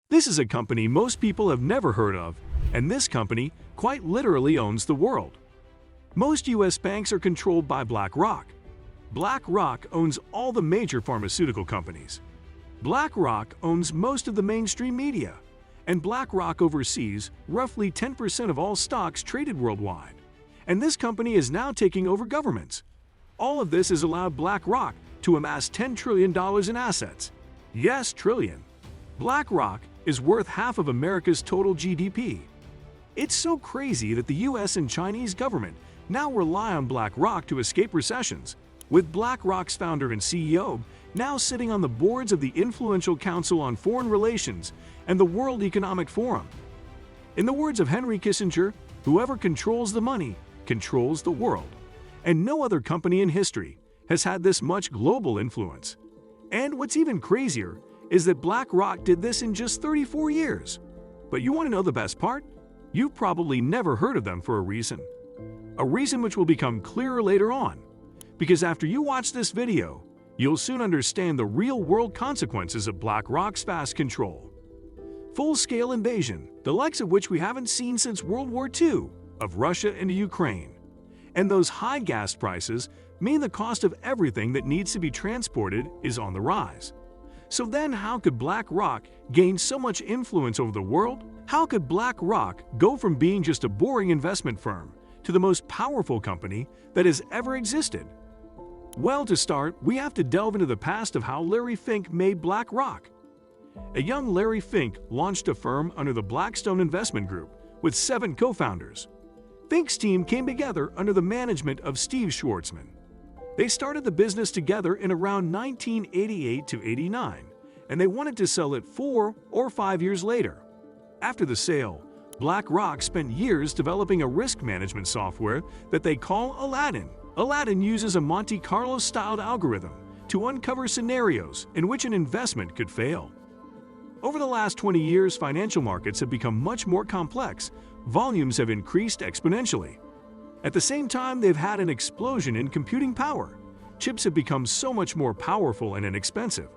This is a company most people have never heard of, and this company quite literally owns the world. Most U.S. banks are controlled by Blackrock. Blackrock owns all the major pharmaceutical companies. Blackrock owns most of the mainstream media, and Blackrock oversees roughly 10% of all stocks traded worldwide. And this company is now taking over governments. All of this has allowed Blackrock to amass $10 trillion in assets. Yes, trillion. Blackrock is worth half of America's total GDP. It's so crazy that the US and Chinese government now rely on Blackrock to escape recessions, with Blackrock's founder and CEO now sitting on the boards of the influential Council on Foreign Relations and the World Economic Forum. In the words of Henry Kissinger, whoever controls the money controls the world. And no other company in history has had this much global influence. And what's even crazier is that Blackrock did this in just 34 years. But you want to know the best part? You've probably never heard of them for a reason. A reason which will become clearer later on. Because after you watch this video, you'll soon understand the real-world consequences of Blackrock's vast control. Full-scale invasion, the likes of which we haven't seen since World War II, of Russia into Ukraine. And those high gas prices mean the cost of everything that needs to be transported is on the rise. So then how could Blackrock gain so much influence over the world? How could Blackrock go from being just a boring investment firm to the most powerful company that has ever existed? Well, to start, we have to delve into the past of how Larry Fink made Blackrock. A young Larry Fink launched a firm under the Blackstone Investment Group with 7 co-founders. Fink's team came together under the management of Steve Schwarzman. They started the business together in around 1988 to 89, and they wanted to sell it 4 or 5 years later. After the sale, Blackrock spent years developing a risk management software that they call Aladdin. Aladdin uses a Monte Carlo-styled algorithm to uncover scenarios in which an investment could fail. Over the last 20 years, financial markets have become much more complex. Volumes have increased exponentially. At the same time, they've had an explosion in computing power. Chips have become so much more powerful and inexpensive.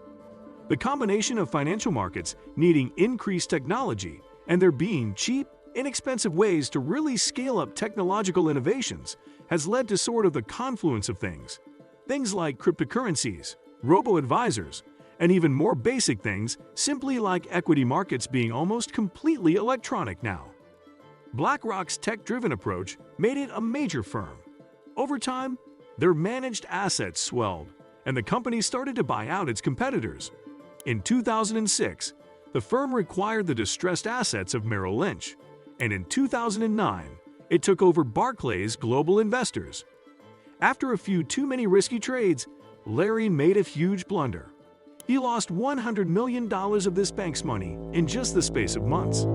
The combination of financial markets needing increased technology and there being cheap, inexpensive ways to really scale up technological innovations has led to sort of the confluence of things. Things like cryptocurrencies, robo-advisors, and even more basic things simply like equity markets being almost completely electronic now. Blackrock's tech-driven approach made it a major firm. Over time, their managed assets swelled, and the company started to buy out its competitors. In 2006, the firm acquired the distressed assets of Merrill Lynch, and in 2009, it took over Barclays Global Investors. After a few too many risky trades, Larry made a huge blunder. He lost $100 million of this bank's money in just the space of months.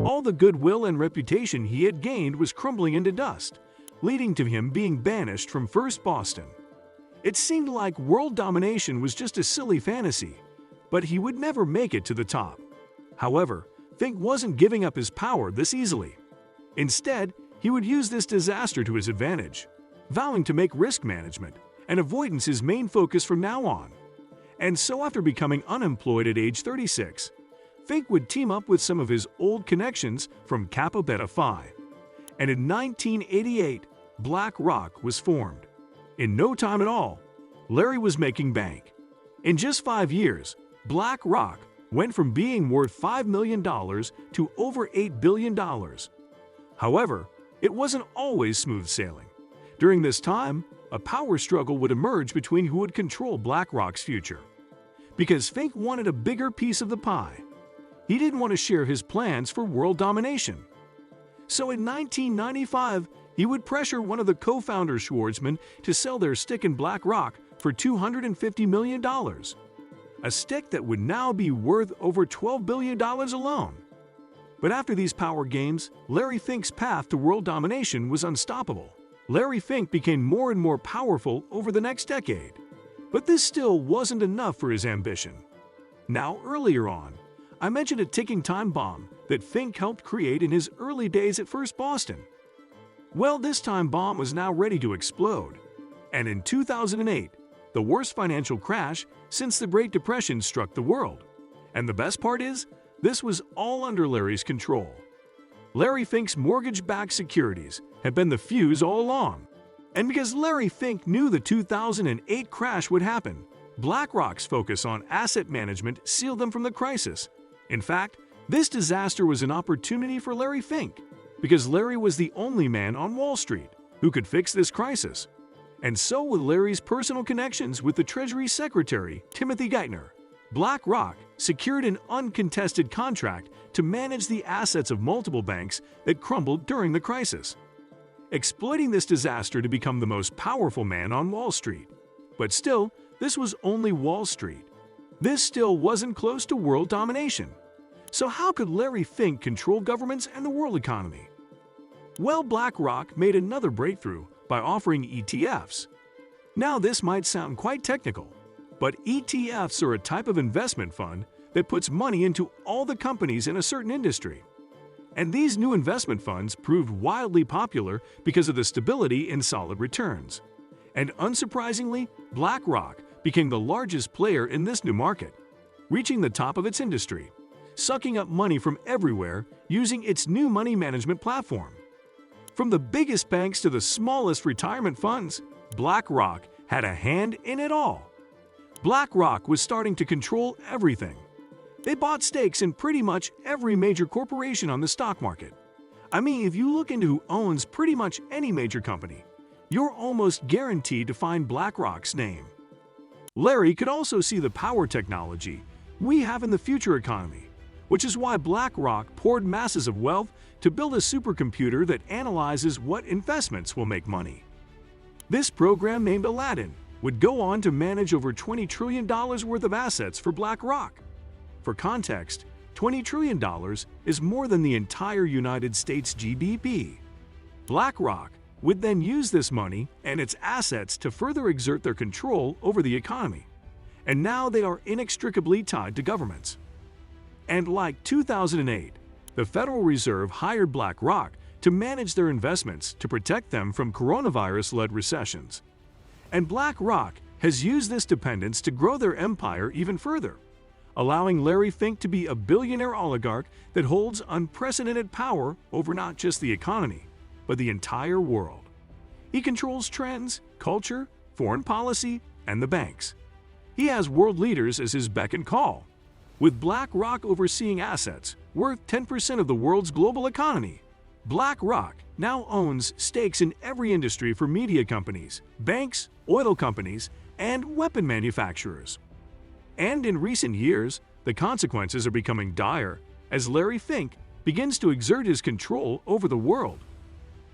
All the goodwill and reputation he had gained was crumbling into dust, leading to him being banished from First Boston. It seemed like world domination was just a silly fantasy, but he would never make it to the top. However, Fink wasn't giving up his power this easily. Instead, he would use this disaster to his advantage, vowing to make risk management and avoidance his main focus from now on. And so after becoming unemployed at age 36, Fink would team up with some of his old connections from Kappa Beta Phi. And in 1988, Blackrock was formed. In no time at all, Larry was making bank. In just 5 years, Blackrock went from being worth $5 million to over $8 billion. However, it wasn't always smooth sailing. During this time, a power struggle would emerge between who would control Blackrock's future. Because Fink wanted a bigger piece of the pie. He didn't want to share his plans for world domination. So in 1995, he would pressure one of the co-founders, Schwarzman, to sell their stake in Blackrock for $250 million. A stake that would now be worth over $12 billion alone. But after these power games, Larry Fink's path to world domination was unstoppable. Larry Fink became more and more powerful over the next decade. But this still wasn't enough for his ambition. Now, earlier on, I mentioned a ticking time bomb that Fink helped create in his early days at First Boston. Well, this time bomb was now ready to explode. And in 2008, the worst financial crash since the Great Depression struck the world. And the best part is, This was all under Larry's control. Larry Fink's mortgage-backed securities had been the fuse all along. And because Larry Fink knew the 2008 crash would happen, BlackRock's focus on asset management sealed them from the crisis. In fact, this disaster was an opportunity for Larry Fink, because Larry was the only man on Wall Street who could fix this crisis. And so with Larry's personal connections with the Treasury Secretary, Timothy Geithner, BlackRock secured an uncontested contract to manage the assets of multiple banks that crumbled during the crisis, exploiting this disaster to become the most powerful man on Wall Street. But still, this was only Wall Street. This still wasn't close to world domination. So how could Larry Fink control governments and the world economy? Well, BlackRock made another breakthrough by offering ETFs. Now this might sound quite technical, but ETFs are a type of investment fund that puts money into all the companies in a certain industry. And these new investment funds proved wildly popular because of the stability and solid returns. And unsurprisingly, BlackRock became the largest player in this new market, reaching the top of its industry, sucking up money from everywhere using its new money management platform. From the biggest banks to the smallest retirement funds, BlackRock had a hand in it all. BlackRock was starting to control everything. They bought stakes in pretty much every major corporation on the stock market. I mean, if you look into who owns pretty much any major company, you're almost guaranteed to find BlackRock's name. Larry could also see the power technology we have in the future economy, which is why BlackRock poured masses of wealth to build a supercomputer that analyzes what investments will make money. This program, named Aladdin, would go on to manage over $20 trillion worth of assets for BlackRock. For context, $20 trillion is more than the entire United States GDP. BlackRock would then use this money and its assets to further exert their control over the economy. And now they are inextricably tied to governments. And like 2008, the Federal Reserve hired BlackRock to manage their investments to protect them from coronavirus-led recessions. And BlackRock has used this dependence to grow their empire even further, allowing Larry Fink to be a billionaire oligarch that holds unprecedented power over not just the economy, but the entire world. He controls trends, culture, foreign policy, and the banks. He has world leaders as his beck and call, with BlackRock overseeing assets worth 10% of the world's global economy. BlackRock now owns stakes in every industry for media companies, banks, oil companies, and weapon manufacturers. And in recent years, the consequences are becoming dire as Larry Fink begins to exert his control over the world.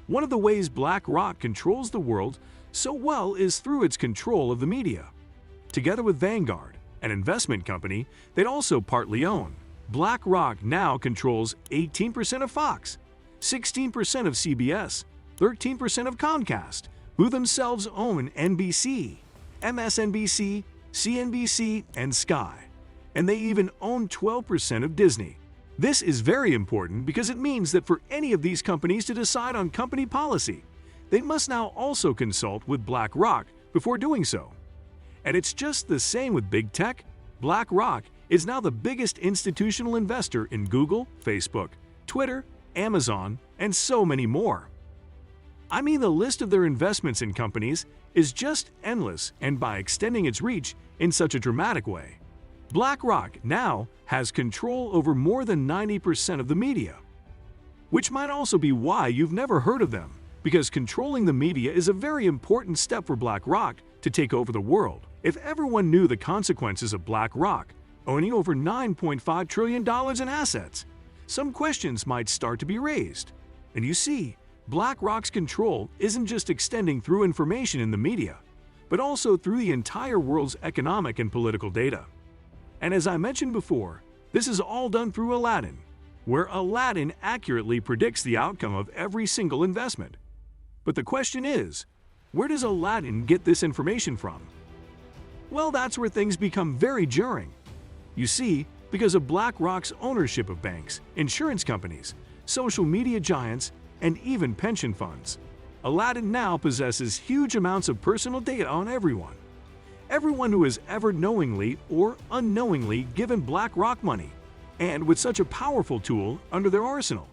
One of the ways BlackRock controls the world so well is through its control of the media. Together with Vanguard, an investment company they also partly own, BlackRock now controls 18% of Fox, 16% of CBS, 13% of Comcast, who themselves own NBC, MSNBC, CNBC, and Sky. And they even own 12% of Disney. This is very important because it means that for any of these companies to decide on company policy, they must now also consult with BlackRock before doing so. And it's just the same with big tech. BlackRock is now the biggest institutional investor in Google, Facebook, Twitter, Amazon, and so many more. I mean, the list of their investments in companies is just endless, and by extending its reach in such a dramatic way, BlackRock now has control over more than 90% of the media. Which might also be why you've never heard of them, because controlling the media is a very important step for BlackRock to take over the world. If everyone knew the consequences of BlackRock owning over $9.5 trillion in assets, some questions might start to be raised. And you see, BlackRock's control isn't just extending through information in the media, but also through the entire world's economic and political data. And as I mentioned before, this is all done through Aladdin, where Aladdin accurately predicts the outcome of every single investment. But the question is, where does Aladdin get this information from? Well, that's where things become very jarring. You see, because of BlackRock's ownership of banks, insurance companies, social media giants, and even pension funds, Aladdin now possesses huge amounts of personal data on everyone. Everyone who has ever knowingly or unknowingly given BlackRock money, and with such a powerful tool under their arsenal.